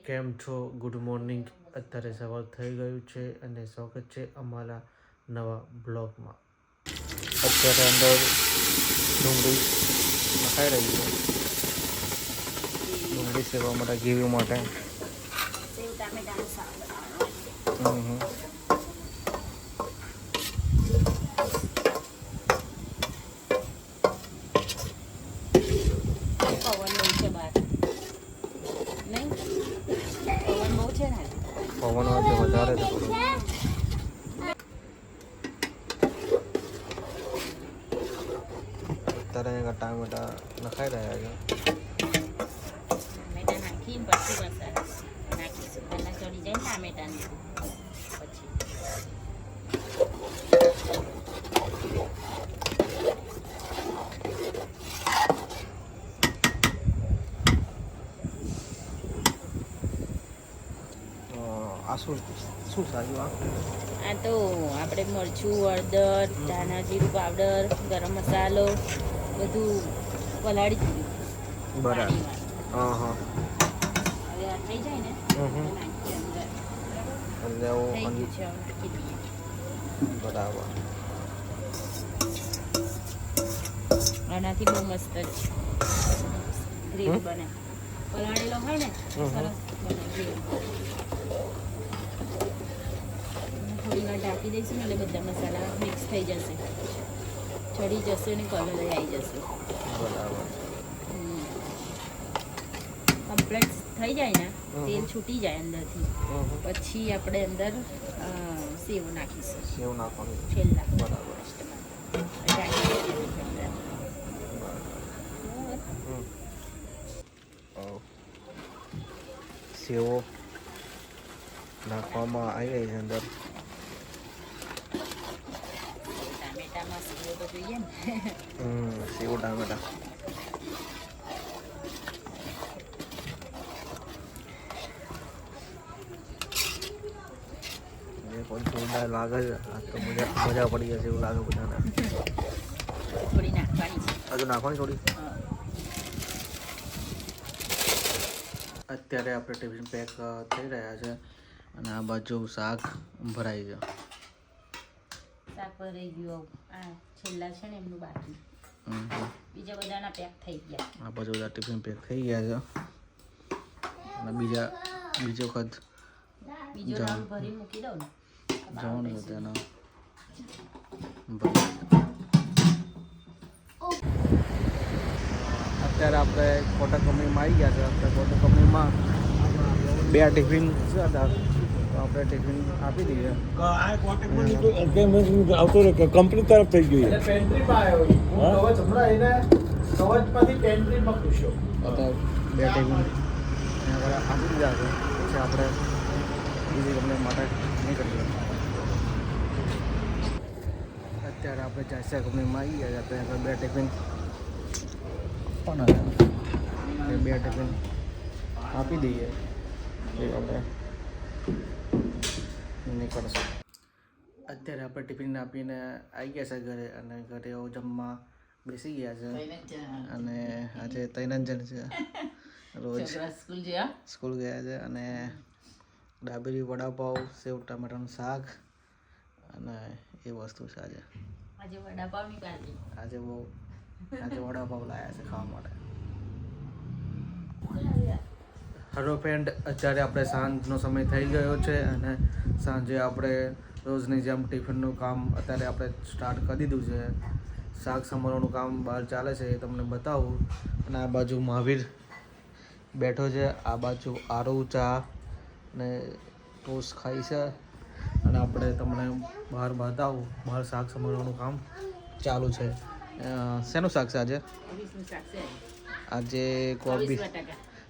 કેમ છો? Good morning. અત્યારે સવાર થઈ ગયું છે અને સ્વાગત છે અમારા નવા બ્લોગમાં. અત્યારે અંદર ડુંગળી નખાઈ રહી છે. ડુંગળી સેવા માટે ઘીવી માટે પવન આજે વધારે છે થોડું. અત્યારે ટામેટા નખાઈ રહ્યા છે. આ શું સારું? આ તો આપણે મરચું, હળદર, ધાણા જીરું પાવડર, ગરમ મસાલો બધું પલાળી દીધું. બરાબર. હા હા. હવે આ થઈ જાય ને નાખી અંદર. થઈ ગયું છે, હવે નાખી દઈએ. બરાબર. આનાથી બહુ મસ્ત જ ગ્રેવી બને. પલાળેલો હોય ને સરસ બને ગ્રેવી. થોડી વાર ઢાંકી દઈશું ને એટલે બધા મસાલા મિક્સ થઈ જશે, ચડી જશે અને કલર આવી જશે. બરાબર. કમ્પ્લીટ થઈ જાય ને, તેલ છૂટી જાય અંદરથી, પછી આપણે અંદર સેવ નાખીશું. સેવ નાખવાનું છેલ્લા. બરાબર. સેવો નાખવામાં આવી રહી છે અંદર. ટામેટામાં સેવ તો જોઈએ ને. સેવ ટામેટા. પણ જોરદાર લાગે છે. આ તો મજા પડી જશે એવું લાગે બધાને. થોડી નાખવાની છે. હજુ નાખવાની થોડી. અત્યારે આપણે ટિફિન પેક થઈ રહ્યા છે અને આ બાજુ શાક ભરાઈ ગયો. શાક ભરાઈ ગયું. આ છેલ્લા છે ને એમનું બાકી. બીજા બધાના પેક થઈ ગયા. આ બાજુ બધા ટિફિન પેક થઈ ગયા છે અને બીજો વખત બીજો રાઉન્ડ ભરી મૂકી દઉં ને જવાનું છે તેનો. અત્યારે આપણે કોટક કંપનીમાં આવી ગયા છે. આપણે કોટક કંપનીમાં 2 ટિફિન હતા તો આપણે ટિફિન આપી દઈએ. આવતો કંપની તરફ થઈ ગયું. અત્યારે 2 ટિફિન આપી દીધા છે. પછી આપણે બીજી કંપની માટે નીકળીએ. અત્યારે આપણે જાસ્યા કંપનીમાં આવી ગયા છે. આપણે 2 ટિફિન પણ હતા. 2 ટિફિન આપી દઈએ એ આપણે નીકળશું. અત્યારે આપણે ટિફિન આપીને આવી ગયા છે ઘરે અને ઘરે જમવા બેસી ગયા છે અને આજે 3 જણ છે. રોજ સ્કૂલ ગયા છે અને ડાબેરી, વડાપાવ, સેવ ટામેટાનું શાક અને એ વસ્તુ છે. આજે વડાપાવની પાર્ટી. આજે વડાપાવ લાવ્યા છે ખાવા માટે. હેલો ફ્રેન્ડ, અત્યારે આપણે સાંજનો સમય થઈ ગયો છે અને સાંજે આપણે રોજની જેમ ટિફિનનું કામ અત્યારે આપણે સ્ટાર્ટ કરી દીધું છે. શાક સંભાળવાનું કામ બહાર ચાલે છે એ તમને બતાવું. અને આ બાજુ મહાવીર બેઠો છે, આ બાજુ આરવ ચા ને ટોસ્ટ ખાઈ છે અને આપણે તમને બહાર બતાવું. બહાર શાક સંભાળવાનું કામ ચાલુ છે. શેનું શાક છે આજે? આજે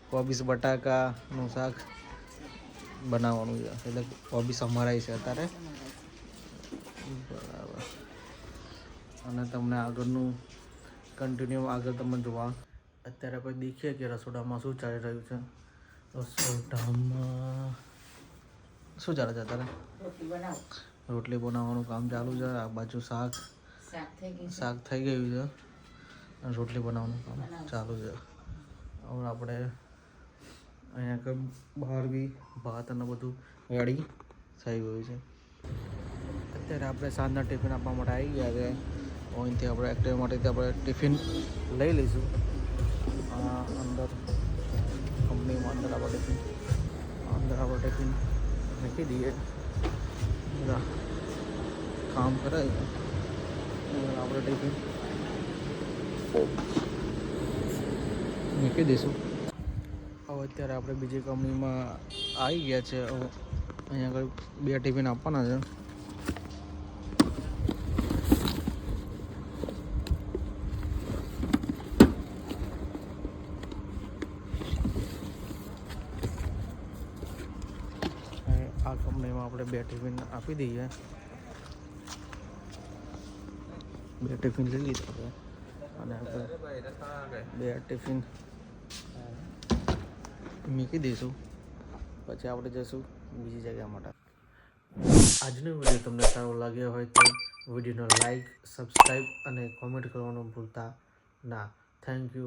કોબીસ બટાકાનું શાક બનાવવાનું છે. એટલે કોબીસ અમારાય છે અત્યારે. બરાબર. અને તમને આગળનું કન્ટિન્યુ આગળ તમે જોવા. અત્યારે આપણે દેખીએ કે રસોડામાં શું ચાલી રહ્યું છે. રસોડામાં શું ચાલે છે અત્યારે? રોટલી બનાવવાનું કામ ચાલુ છે. આ બાજુ શાક થઈ ગયું છે અને રોટલી બનાવવાનું કામ ચાલુ છે. હવે આપણે અહીંયા આગળ બહાર બી ભાત અને બધું રેડી થઈ ગયું છે. અત્યારે આપણે સાંજના ટિફિન આપવા માટે આવી ગયા છે. અહીંથી આપણે એક્ટિવા માટેથી આપણે ટિફિન લઈ લઈશું. અંદર કંપનીમાં અંદર આપણે ટિફિન મૂકી દઈએ. બધા કામ કરે છે. આપણે ટિફિન મૂકી દઈશું. હવે અત્યારે આપણે બીજી કંપનીમાં આવી ગયા છે. હવે અહીંયા આગળ 2 ટિફિન આપવાના છે. આ કંપનીમાં આપણે 2 ટિફિન આપી દઈએ. 2 ટિફિન લઈ લીધા આપણે અને આપણે 2 ટિફિન મૂકી દઈશું. પછી આપણે જઈશું બીજી જગ્યા માટે. આજનો વિડીયો તમને સારો લાગ્યો હોય તો વિડીયોનો લાઈક, સબસ્ક્રાઈબ અને કોમેન્ટ કરવાનું ભૂલતા ના. Thank you.